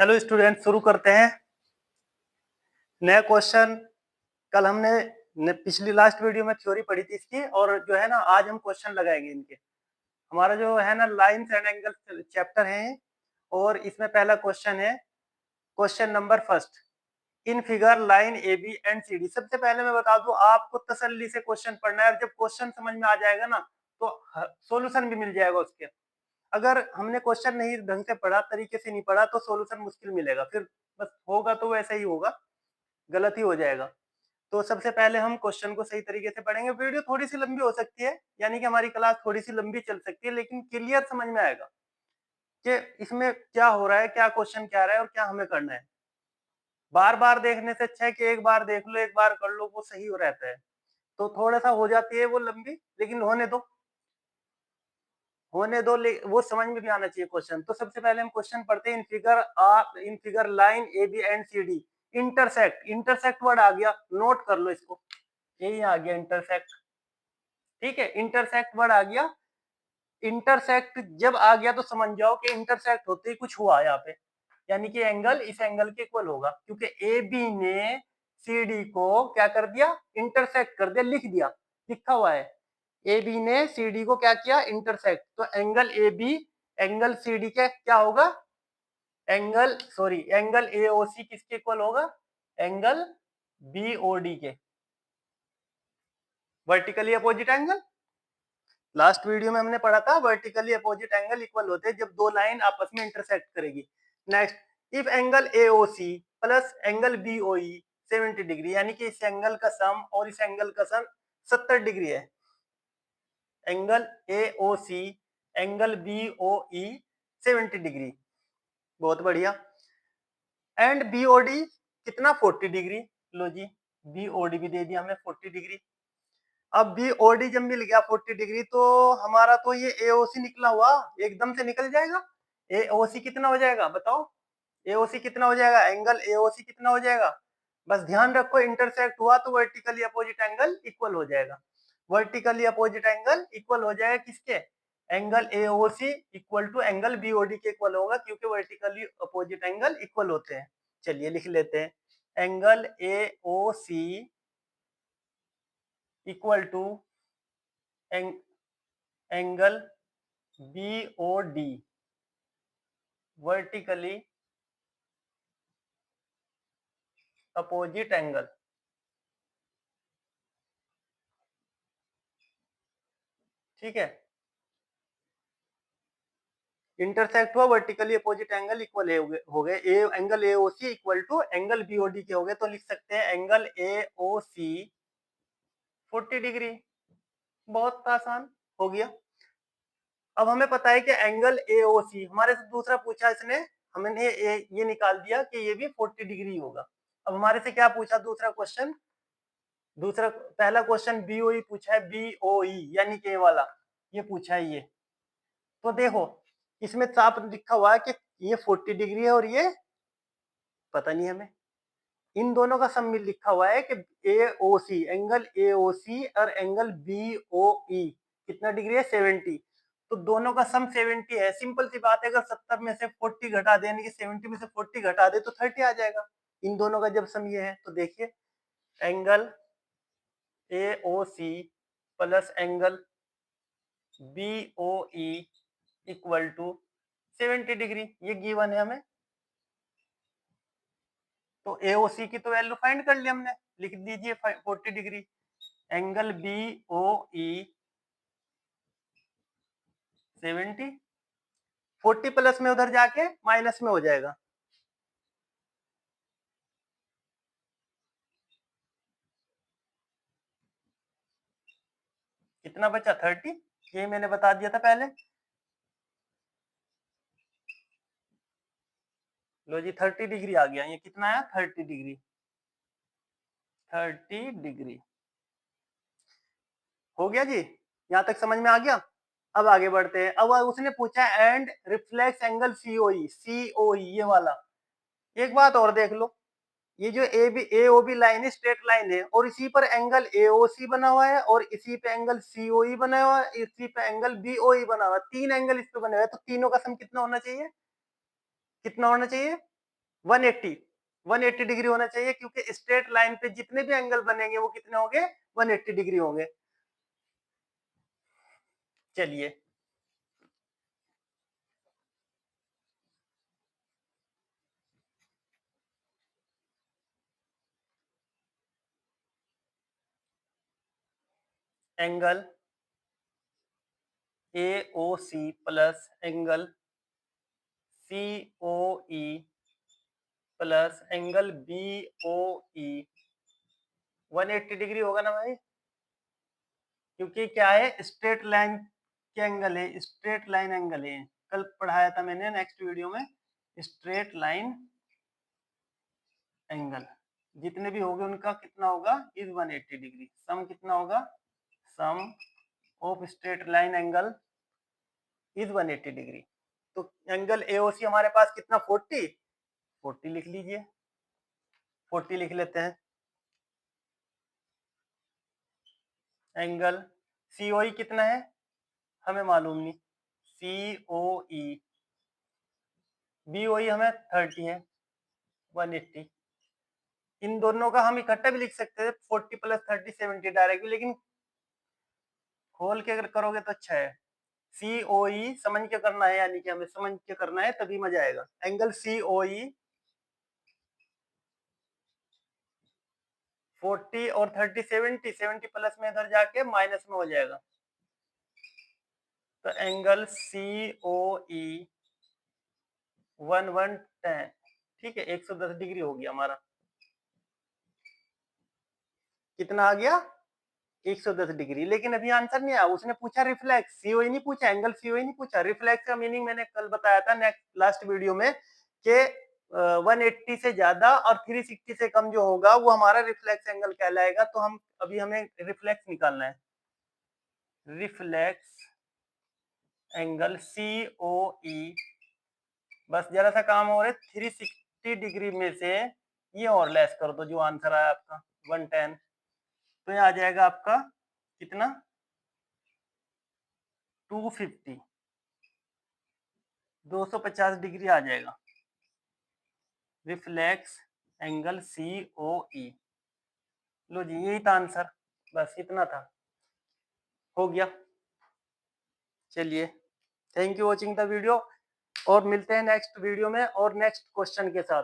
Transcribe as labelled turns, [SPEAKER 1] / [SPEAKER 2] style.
[SPEAKER 1] Hello student, शुरू करते हैं नया क्वेश्चन। कल हमने पिछली लास्ट वीडियो में थ्योरी पढ़ी थी इसकी, और जो है ना आज हम क्वेश्चन लगाएंगे इनके। हमारा जो है ना लाइंस एंड एंगल चैप्टर है, और इसमें पहला क्वेश्चन है, question number first. In figure line A B and C D. सबसे पहले मैं बता दूं, आपको तसल्ली से क्वेश्चन पढ़ना है, और जब क्वेश्चन समझ में आ जाएगा ना तो सॉल्यूशन भी मिल जाएगा उसके। अगर हमने क्वेश्चन नहीं ढंग से पढ़ा, तरीके से नहीं पढ़ा, तो सॉल्यूशन मुश्किल मिलेगा, फिर बस होगा तो वैसा ही होगा, गलत ही हो जाएगा। तो सबसे पहले हम क्वेश्चन को सही तरीके से पढ़ेंगे। वीडियो थोड़ी सी लंबी हो सकती है, यानी कि हमारी क्लास थोड़ी सी लंबी चल सकती है, लेकिन क्लियर समझ में आएगा कि इसमें क्या हो रहा है, क्या क्वेश्चन क्या रहा है और क्या हमें करना है। बार बार देखने से अच्छा है कि एक बार देख लो, एक बार कर लो, वो सही हो रहता है। तो थोड़ा सा हो जाती है वो लंबी, लेकिन होने दो वो समझ में भी आना चाहिए क्वेश्चन। तो सबसे पहले हम क्वेश्चन पढ़ते हैं। In figure line A B and C D intersect. Intersect word आ गया, नोट कर लो इसको, यही आ गया इंटरसेक्ट। ठीक है, इंटरसेक्ट वर्ड आ गया। इंटरसेक्ट जब आ गया तो समझ जाओ कि इंटरसेक्ट होते ही कुछ हुआ यहाँ पे, यानी कि एंगल इस एंगल के इक्वल होगा, क्योंकि ए बी ने सी डी को क्या कर दिया, इंटरसेक्ट कर दिया, लिख दिया, लिखा हुआ है। ए बी ने सी डी को क्या किया, इंटरसेक्ट। तो angle A B angle C D के क्या होगा, एंगल ए ओ सी किसके इक्वल होगा, एंगल बी ओ डी के, vertically opposite angle. Last video में हमने पढ़ा था वर्टिकली अपोजिट एंगल इक्वल होते हैं जब दो लाइन आपस में इंटरसेक्ट करेगी। Next, if angle AOC plus angle BOE 70 degree, यानी कि इस एंगल का सम और इस एंगल का सम 70 डिग्री है। Angle AOC angle BOE 70 degree, बहुत बढ़िया। एंड बीओडी कितना, 40 डिग्री। लो जी, बीओडी भी दे दिया हमने 40 डिग्री। अब बीओडी जब मिल गया 40 डिग्री, तो हमारा तो ये एओसी निकला हुआ एकदम से निकल जाएगा। एओसी कितना हो जाएगा बताओ, एओसी कितना हो जाएगा, एंगल एओसी कितना हो जाएगा। बस ध्यान रखो, इंटरसेक्ट हुआ तो वर्टिकली अपोजिट एंगल इक्वल हो जाएगा। वर्टिकली अपोजिट एंगल इक्वल हो जाएगा किसके, angle AOC equal to angle BOD के इक्वल होगा, क्योंकि वर्टिकली अपोजिट एंगल इक्वल होते हैं। चलिए लिख लेते हैं, angle AOC equal to angle BOD vertically opposite angle. ठीक है, इंटरसेक्ट हुआ, वर्टिकली अपोजिट एंगल इक्वल हो गए, angle AOC equal to angle BOD के हो गए। तो लिख सकते हैं एंगल एओसी 40 डिग्री। बहुत आसान हो गया। अब हमें पता है कि एंगल एओसी, हमारे से दूसरा पूछा इसने, हमने ये निकाल दिया कि ये भी 40 डिग्री होगा। अब हमारे से क्या पूछा दूसरा क्वेश्चन, पहला क्वेश्चन बीओई पूछा है, बीओई यानी कि वाला ये पूछा है ये। तो देखो इसमें साफ लिखा हुआ है कि ये 40 डिग्री है और ये पता नहीं हमें। इन दोनों का सम में लिखा हुआ है कि एओसी एंगल एओसी और एंगल बीओई कितना डिग्री है, 70। तो दोनों का सम 70 है। सिंपल सी बात है, अगर 70 में से 40 घटा दे, यानी कि 70 में से 40 घटा दे तो 30 आ जाएगा। इन दोनों का जब सम ये है तो देखिए, angle AOC plus angle BOE equal to 70 degree, ये गिवन है हमें। तो एओसी की तो वैल्यू फाइंड कर ली हमने, लिख दीजिए 40 डिग्री। एंगल बीओई 70, 40 प्लस में उधर जाके माइनस में हो जाएगा। कितना बचा, 30। ये मैंने बता दिया था पहले। लो जी, 30 डिग्री आ गया। ये कितना है, 30 डिग्री, 30 डिग्री हो गया जी। यहां तक समझ में आ गया। अब आगे बढ़ते हैं। अब उसने पूछा and reflex angle COE, COE ये वाला। एक बात और देख लो, ये जो एओबी लाइन है स्ट्रेट लाइन है, और इसी पर एंगल एओसी बना हुआ है, और इसी पे एंगल सीओई बना हुआ है, इसी पे एंगल बीओई बना हुआ है। तीन एंगल इस पे बने हुए हैं, तो तीनों का सम कितना होना चाहिए, कितना होना चाहिए, 180 180 डिग्री होना चाहिए, क्योंकि स्ट्रेट लाइन पे जितने भी एंगल बनेंगे वो कितने होंगे, 180 डिग्री होंगे। चलिए, angle A O C plus angle C O E plus angle B O E 180 degree होगा ना भाई, क्योंकि क्या है, स्ट्रेट लाइन के एंगल है, स्ट्रेट लाइन एंगल है। कल पढ़ाया था मैंने नेक्स्ट वीडियो में, स्ट्रेट लाइन एंगल जितने भी होंगे उनका कितना होगा, इज 180 डिग्री। सम कितना होगा, sum of straight line angle is 180 degree. तो एंगल एओसी हमारे पास कितना, 40 40 लिख लीजिए, 40 लिख लेते हैं। एंगल सीओई कितना है, हमें मालूम नहीं, सीओई बीओई हमें 30 है, 180। इन दोनों का हम इकट्ठा भी लिख सकते हैं, 40 प्लस 30 70 डायरेक्ट, लेकिन खोल के अगर करोगे तो अच्छा है। सीओई समझ के करना है, यानी कि हमें समझ के करना है तभी मजा आएगा। एंगल सीओई 40 और 30 70 70 प्लस में इधर जाके माइनस में हो जाएगा, तो एंगल सीओई 1110, ठीक है, 110 डिग्री हो गया हमारा। कितना आ गया, 110 डिग्री। लेकिन अभी आंसर नहीं आया, उसने पूछा रिफ्लेक्स, सीओई नहीं पूछा, एंगल सीओई नहीं पूछा। रिफ्लेक्स का मीनिंग मैंने कल बताया था नेक्स्ट लास्ट वीडियो में, कि 180 से ज्यादा और 360 से कम जो होगा वो हमारा रिफ्लेक्स एंगल कहलाएगा। तो हम अभी हमें रिफ्लेक्स निकालना है, रिफ्लेक्स एंगल सीओई। बस जरा सा काम हो रहा है, 360 डिग्री में से ये और लेस कर दो, जो आंसर आया आपका 110, तो ये आ जाएगा आपका कितना, 250, 250 डिग्री आ जाएगा रिफ्लेक्स एंगल सीओई। लो जी, यही था आंसर, बस इतना था, हो गया। चलिए, thank you watching the video, और मिलते हैं नेक्स्ट वीडियो में और नेक्स्ट क्वेश्चन के साथ।